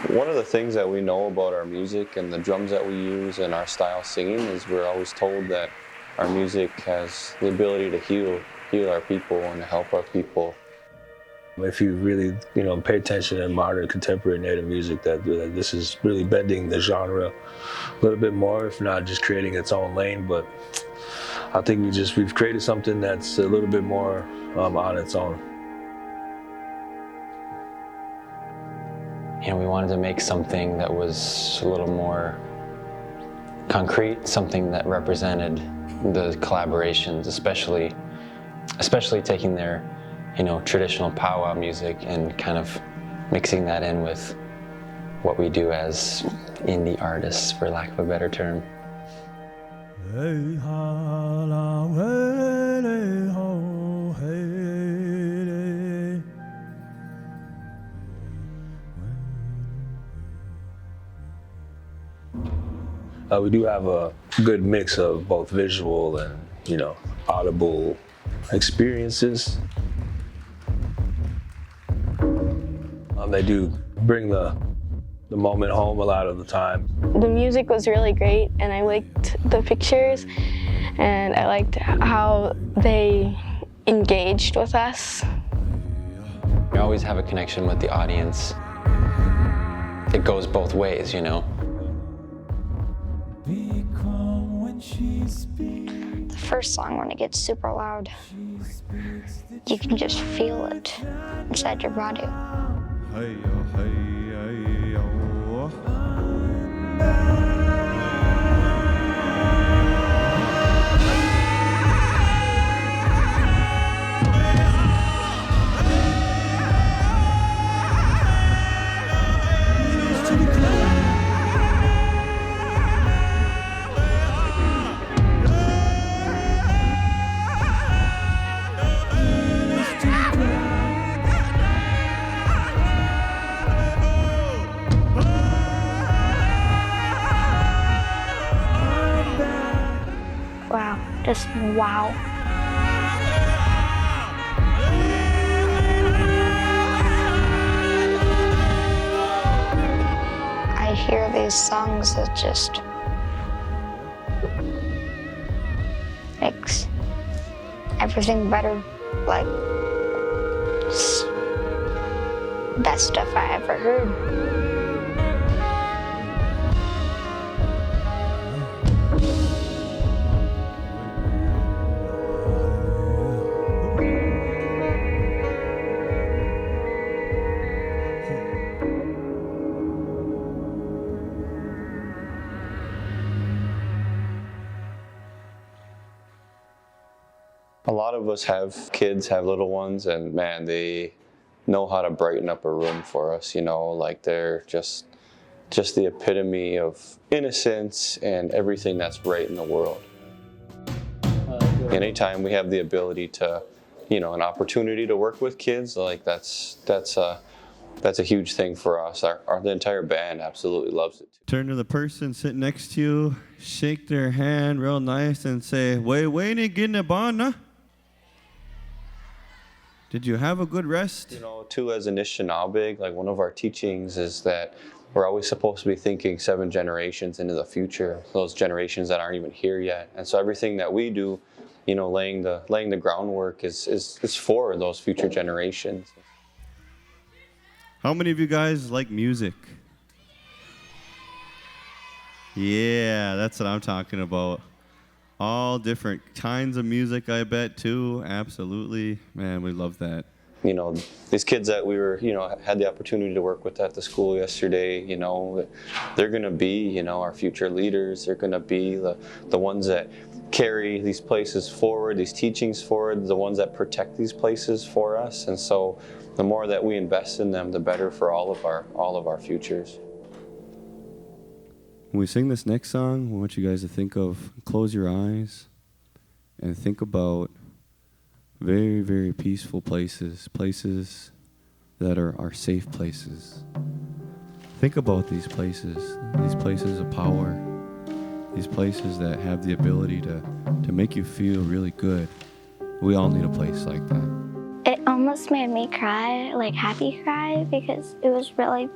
One of the things that we know about our music and the drums that we use and our style singing is we're always told that our music has the ability to heal our people and to help our people. If you really, pay attention in modern contemporary Native music, that this is really bending the genre a little bit more, if not just creating its own lane. But I think we've created something that's a little bit more on its own. We wanted to make something that was a little more concrete, something that represented the collaborations, especially taking their traditional powwow music and kind of mixing that in with what we do as indie artists, for lack of a better term. We do have a good mix of both visual and, audible experiences. They do bring the moment home a lot of the time. The music was really great, and I liked the pictures, and I liked how they engaged with us. We always have a connection with the audience. It goes both ways, The first song, when it gets super loud, you can just feel it inside your body. Wow, just wow. I hear these songs that just makes everything better, like it's best stuff I ever heard. A lot of us have kids, have little ones, and man, they know how to brighten up a room for us, like they're just the epitome of innocence and everything that's right in the world. Anytime we have the ability to, an opportunity to work with kids, like that's a huge thing for us. The entire band absolutely loves it. Turn to the person sitting next to you, shake their hand real nice and say, "Wait, getting a bond, Did you have a good rest?" Too, as Anishinaabe, like one of our teachings is that we're always supposed to be thinking 7 generations into the future, those generations that aren't even here yet. And so everything that we do, laying the groundwork is for those future generations. How many of you guys like music? Yeah, that's what I'm talking about. All different kinds of music, I bet, too. Absolutely. Man, we love that. These kids that we were, had the opportunity to work with at the school yesterday, they're going to be, our future leaders. They're going to be the ones that carry these places forward, these teachings forward, the ones that protect these places for us. And so the more that we invest in them, the better for all of our futures. When we sing this next song, I want you guys to close your eyes and think about very, very peaceful places that are our safe places. Think about these places of power, these places that have the ability to make you feel really good. We all need a place like that. It almost made me cry, like happy cry, because it was really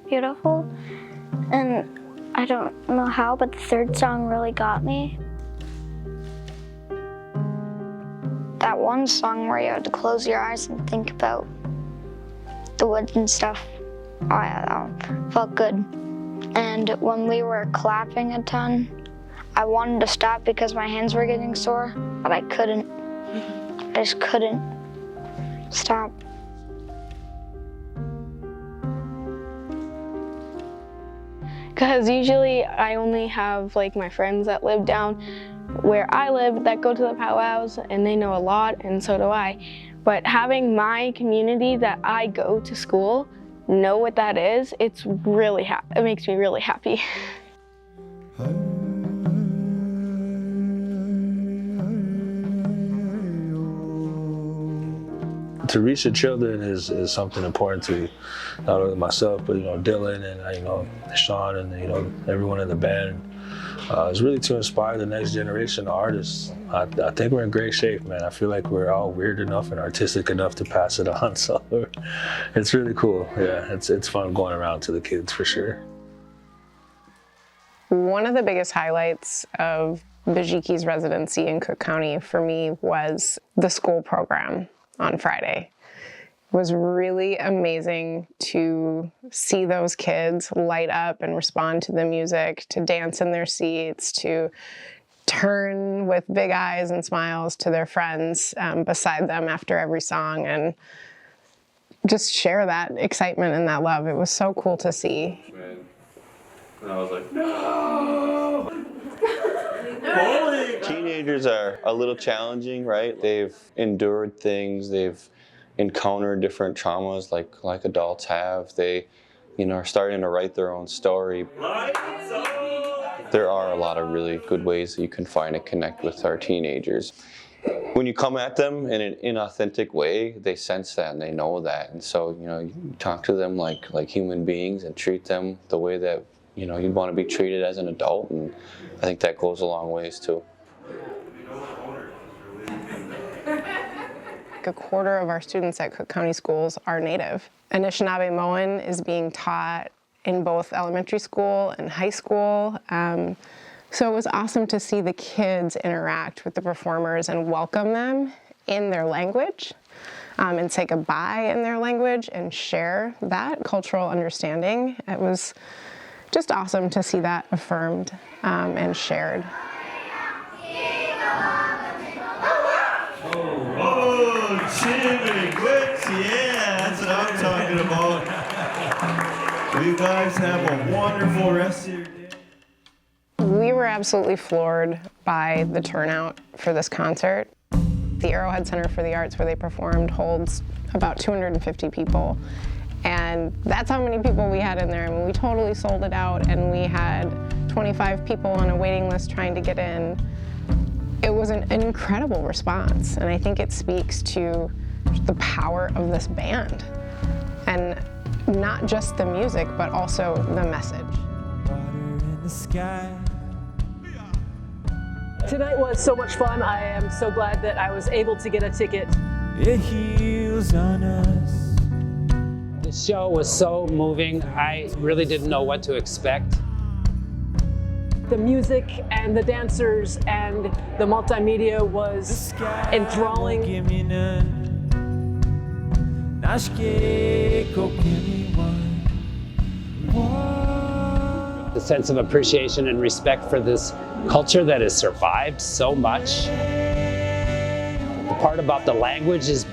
beautiful. And I don't know how, but the third song really got me. That one song where you had to close your eyes and think about the woods and stuff, oh yeah, that one felt good. And when we were clapping a ton, I wanted to stop because my hands were getting sore, but I couldn't. I just couldn't stop. Because usually I only have like my friends that live down where I live that go to the powwows, and they know a lot, and so do I. But having my community that I go to school know what that is, it makes me really happy. To reach the children is something important to not only myself, but Dylan and Sean and everyone in the band. It's really to inspire the next generation of artists. I think we're in great shape, man. I feel like we're all weird enough and artistic enough to pass it on. So it's really cool. Yeah, it's fun going around to the kids for sure. One of the biggest highlights of Bizhiki's residency in Cook County for me was the school program on Friday. It was really amazing to see those kids light up and respond to the music, to dance in their seats, to turn with big eyes and smiles to their friends beside them after every song, and just share that excitement and that love. It was so cool to see. And I was like, no! Teenagers are a little challenging, right? They've endured things, they've encountered different traumas like adults have. They, are starting to write their own story. There are a lot of really good ways that you can find and connect with our teenagers. When you come at them in an inauthentic way, they sense that and they know that. And so, you talk to them like human beings and treat them the way that, you'd want to be treated as an adult. And I think that goes a long ways too. A quarter of our students at Cook County schools are Native. Anishinaabe Moan is being taught in both elementary school and high school. So it was awesome to see the kids interact with the performers and welcome them in their language, and say goodbye in their language and share that cultural understanding. It was just awesome to see that affirmed and shared. Yeah, that's what I'm talking about. You guys have a wonderful rest of your day. We were absolutely floored by the turnout for this concert. The Arrowhead Center for the Arts, where they performed, holds about 250 people. And that's how many people we had in there. I mean, we totally sold it out, and we had 25 people on a waiting list trying to get in. It was an incredible response, and I think it speaks to the power of this band. And not just the music, but also the message. Water in the sky. Tonight was so much fun. I am so glad that I was able to get a ticket. It heals on us. The show was so moving. I really didn't know what to expect. The music and the dancers and the multimedia was enthralling. The sense of appreciation and respect for this culture that has survived so much. The part about the language is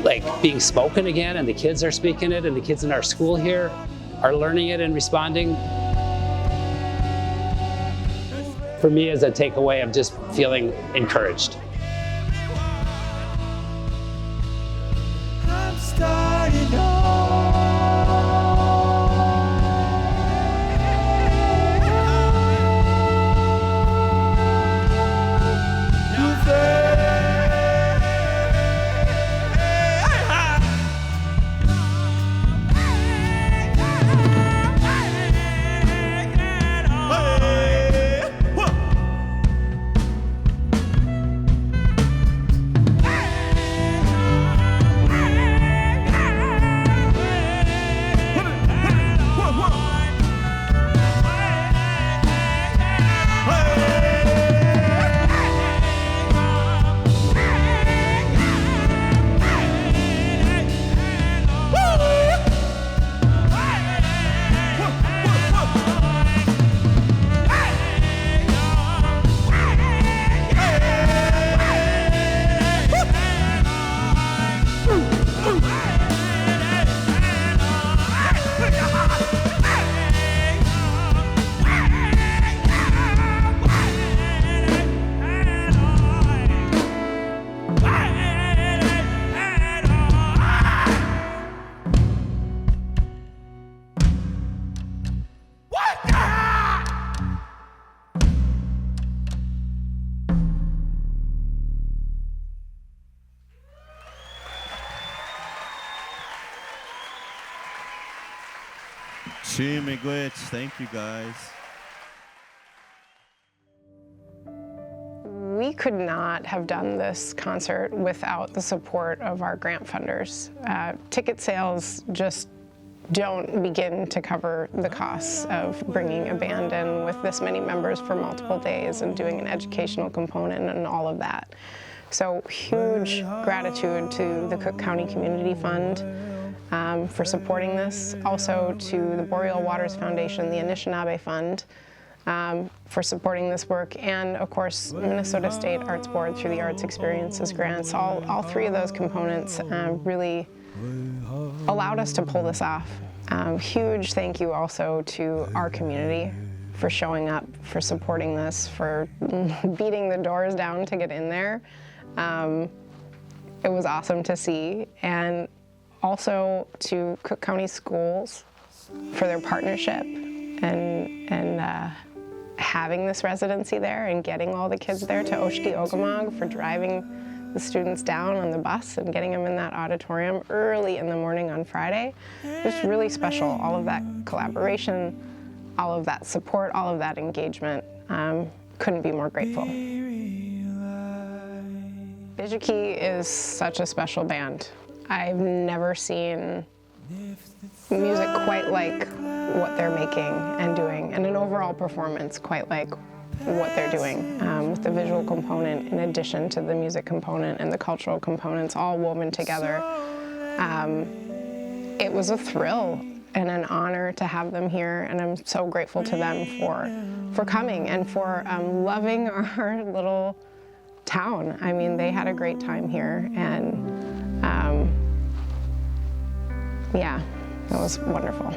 like being spoken again, and the kids are speaking it, and the kids in our school here are learning it and responding. For me, as a takeaway, I'm just feeling encouraged. I'm starting Miigwech, thank you guys. We could not have done this concert without the support of our grant funders. Ticket sales just don't begin to cover the costs of bringing a band in with this many members for multiple days and doing an educational component and all of that. So huge gratitude to the Cook County Community Fund for supporting this. Also to the Boreal Waters Foundation, the Anishinaabe Fund, for supporting this work, and of course Minnesota State Arts Board through the Arts Experiences grants. All three of those components really allowed us to pull this off. Huge thank you also to our community for showing up, for supporting this, for beating the doors down to get in there. It was awesome to see, and also to Cook County Schools for their partnership and having this residency there and getting all the kids there, to Oshki Ogimaag for driving the students down on the bus and getting them in that auditorium early in the morning on Friday. It was really special. All of that collaboration, all of that support, all of that engagement. Couldn't be more grateful. Bizhiki is such a special band. I've never seen music quite like what they're making and doing, and an overall performance quite like what they're doing, with the visual component in addition to the music component and the cultural components all woven together. It was a thrill and an honor to have them here, and I'm so grateful to them for coming and for loving our little town. I mean, they had a great time here, and yeah, it was wonderful.